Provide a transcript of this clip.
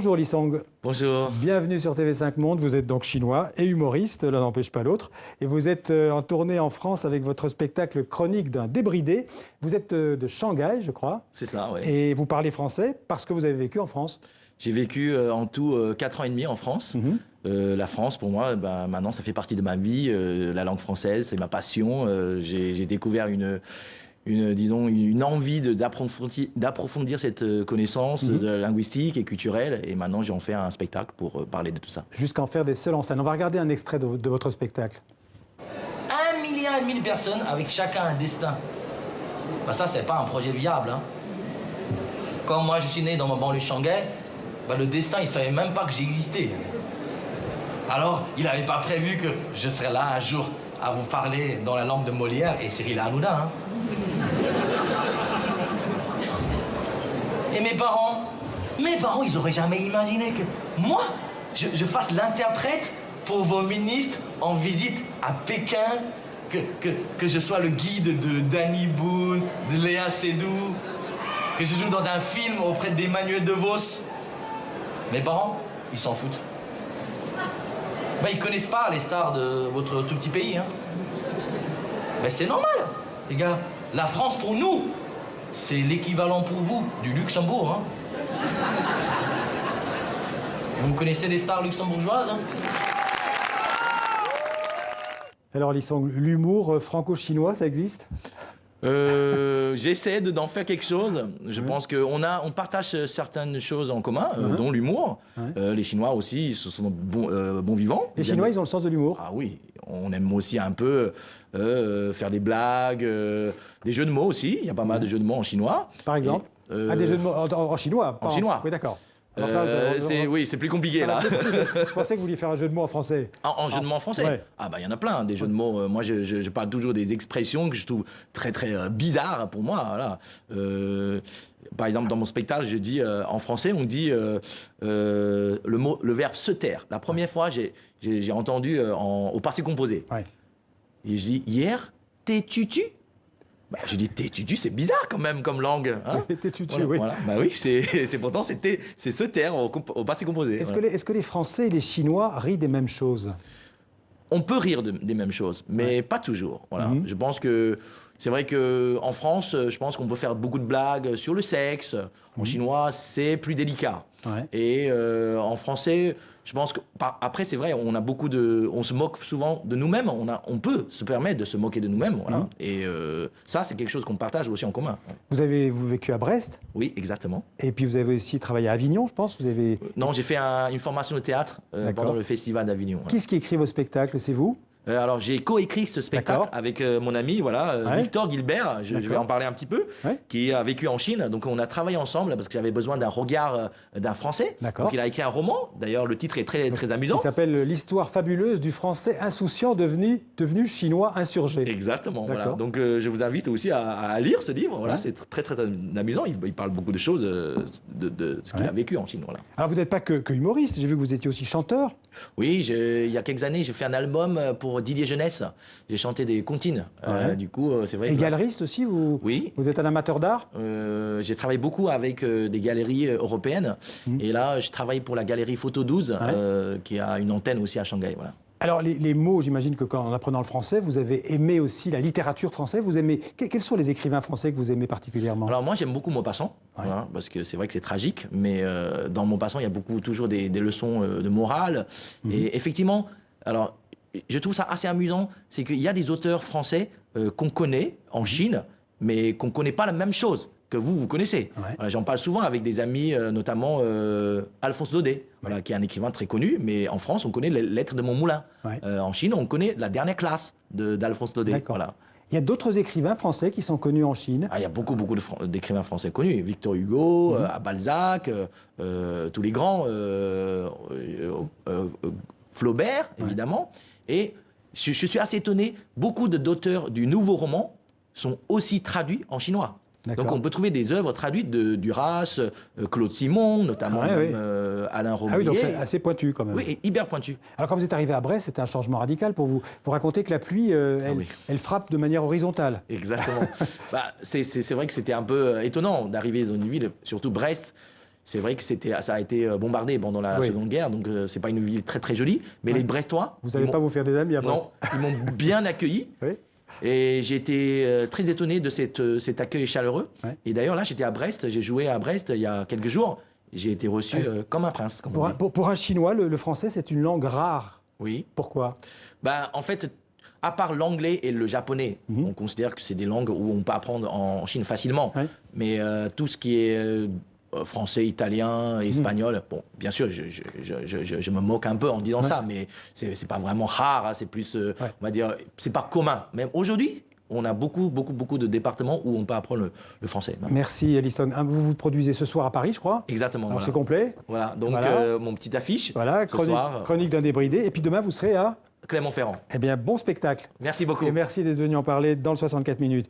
Bonjour Li Song. Bonjour. Bienvenue sur TV5 Monde. Vous êtes donc chinois et humoriste, l'un n'empêche pas l'autre. Et vous êtes en tournée en France avec votre spectacle Chronique d'un débridé. Vous êtes de Shanghai, je crois. C'est ça, oui. Et vous parlez français parce que vous avez vécu en France. J'ai vécu en tout 4 ans et demi en France. La France, pour moi, maintenant, ça fait partie de ma vie. La langue française, c'est ma passion. J'ai découvert une envie d'approfondir cette connaissance linguistique et culturelle. Et maintenant, j'en fais un spectacle pour parler de tout ça. Jusqu'à en faire des seuls en scène. On va regarder un extrait de votre spectacle. 1,5 milliard de personnes avec chacun un destin. Ça, c'est pas un projet viable. Hein. Quand moi, je suis né dans ma banlieue Shanghai, le destin, il savait même pas que j'existais. Alors, il n'avait pas prévu que je serais là un jour à vous parler dans la langue de Molière et Cyril Hanouna. Hein. Et mes parents, ils auraient jamais imaginé que moi, je fasse l'interprète pour vos ministres en visite à Pékin, que je sois le guide de Danny Boone, de Léa Seydoux, que je joue dans un film auprès d'Emmanuel DeVos. Mes parents, ils s'en foutent. Ils connaissent pas les stars de votre tout petit pays. Hein. C'est normal, les gars. La France, pour nous, c'est l'équivalent pour vous du Luxembourg. Hein. Vous connaissez les stars luxembourgeoises hein. Alors, Li Song, l'humour franco-chinois, ça existe ? J'essaie d'en faire quelque chose. Je pense qu'on partage certaines choses en commun, dont l'humour. Les Chinois aussi, ils sont bons vivants. Les Chinois, ils ont le sens de l'humour. Ah oui, on aime aussi un peu faire des blagues, des jeux de mots aussi. Il y a pas mal de jeux de mots en chinois. Par exemple des jeux de mots en chinois. En chinois. Oui, d'accord. Oui, c'est plus compliqué là. Je pensais que vous vouliez faire un jeu de mots en français. En jeu de mots en français ouais. Il y en a plein, des jeux de mots. Moi, je parle toujours des expressions que je trouve très, très bizarres pour moi. Voilà. Par exemple, dans mon spectacle, je dis, en français, on dit le verbe se taire. La première fois, j'ai entendu au passé composé. Ouais. Et je dis, hier, t'es tutu. Je dis t'es-tu, c'est bizarre quand même comme langue. Hein t'es-tu, voilà, oui. Voilà. Oui, c'est pourtant c'est ce terme au passé composé. Est-ce que les Français et les Chinois rient des mêmes choses? On peut rire des mêmes choses, mais pas toujours. Voilà. Je pense que c'est vrai qu'en France, je pense qu'on peut faire beaucoup de blagues sur le sexe. En chinois, c'est plus délicat. Ouais. Et en français, je pense qu'après, c'est vrai, on se moque souvent de nous-mêmes. On peut se permettre de se moquer de nous-mêmes. Voilà. Et ça, c'est quelque chose qu'on partage aussi en commun. Vous avez vécu à Brest? Oui, exactement. Et puis vous avez aussi travaillé à Avignon, je pense. Non, j'ai fait une formation de théâtre pendant le festival d'Avignon. Qui est-ce qui écrit vos spectacles? C'est vous? Alors, j'ai coécrit ce spectacle avec mon ami, Victor Gilbert, je vais en parler un petit peu, qui a vécu en Chine. Donc, on a travaillé ensemble parce que j'avais besoin d'un regard d'un Français. Donc, il a écrit un roman. D'ailleurs, le titre est très, très amusant. Il s'appelle L'histoire fabuleuse du Français insouciant devenu chinois insurgé. Exactement. Voilà. Donc, je vous invite aussi à lire ce livre. Voilà, c'est très, très amusant. Il parle beaucoup de choses de ce qu'il a vécu en Chine. Voilà. Alors, vous n'êtes pas que humoriste. J'ai vu que vous étiez aussi chanteur. Oui, il y a quelques années, j'ai fait un album pour Didier Jeunesse. J'ai chanté des comptines. Du coup, c'est vrai. Et galeriste aussi, Oui. Vous êtes un amateur d'art? J'ai travaillé beaucoup avec des galeries européennes. Et là, je travaille pour la galerie Photo 12, qui a une antenne aussi à Shanghai. Voilà. Alors, les mots, j'imagine que en apprenant le français, vous avez aimé aussi la littérature française. Quels sont les écrivains français que vous aimez particulièrement? Alors, moi, j'aime beaucoup Maupassant, voilà, parce que c'est vrai que c'est tragique, mais dans Maupassant, il y a toujours des leçons de morale. Et effectivement, alors, je trouve ça assez amusant, c'est qu'il y a des auteurs français qu'on connaît en Chine, mais qu'on ne connaît pas la même chose que vous connaissez. Voilà, j'en parle souvent avec des amis, notamment Alphonse Daudet, qui est un écrivain très connu, mais en France, on connaît les lettres de Montmoulin. En Chine, on connaît la dernière classe d'Alphonse Daudet. Voilà. Il y a d'autres écrivains français qui sont connus en Chine. Il y a beaucoup d'écrivains français connus. Victor Hugo, Balzac, tous les grands, Flaubert, évidemment. Et je suis assez étonné, beaucoup d'auteurs du nouveau roman sont aussi traduits en chinois. Donc on peut trouver des œuvres traduites de Duras, Claude Simon, notamment Alain Robillé. Ah oui, donc c'est assez pointu quand même. Oui, et hyper pointu. Alors quand vous êtes arrivé à Brest, c'était un changement radical pour vous. Vous racontez que la pluie, elle frappe de manière horizontale. Exactement. C'est vrai que c'était un peu étonnant d'arriver dans une ville, surtout Brest. c'est vrai que ça a été bombardé pendant la Seconde Guerre, donc c'est pas une ville très très jolie. Mais les Brestois, vous n'allez pas vous faire des amis après? Non, ils m'ont bien accueilli. Oui. Et j'ai été très étonné de cet accueil chaleureux. Ouais. Et d'ailleurs, là, j'étais à Brest, j'ai joué à Brest il y a quelques jours. J'ai été reçu comme un prince. Comme on dit. Pour un Chinois, le français, c'est une langue rare. Oui. Pourquoi? En fait, à part l'anglais et le japonais, on considère que c'est des langues où on peut apprendre en Chine facilement. Ouais. Mais tout ce qui est français, italien, espagnol, bon, bien sûr, je me moque un peu en disant ça, mais c'est pas vraiment rare, hein, c'est plus, on va dire, c'est pas commun. Même aujourd'hui, on a beaucoup de départements où on peut apprendre le français. Merci, Alison. Vous vous produisez ce soir à Paris, je crois? Exactement. Alors, c'est complet. Voilà, donc mon petit affiche. Voilà, ce soir. Chronique d'un débridé. Et puis demain, vous serez à Clermont-Ferrand. Eh bien, bon spectacle. Merci beaucoup. Et merci d'être venu en parler dans le 64 minutes.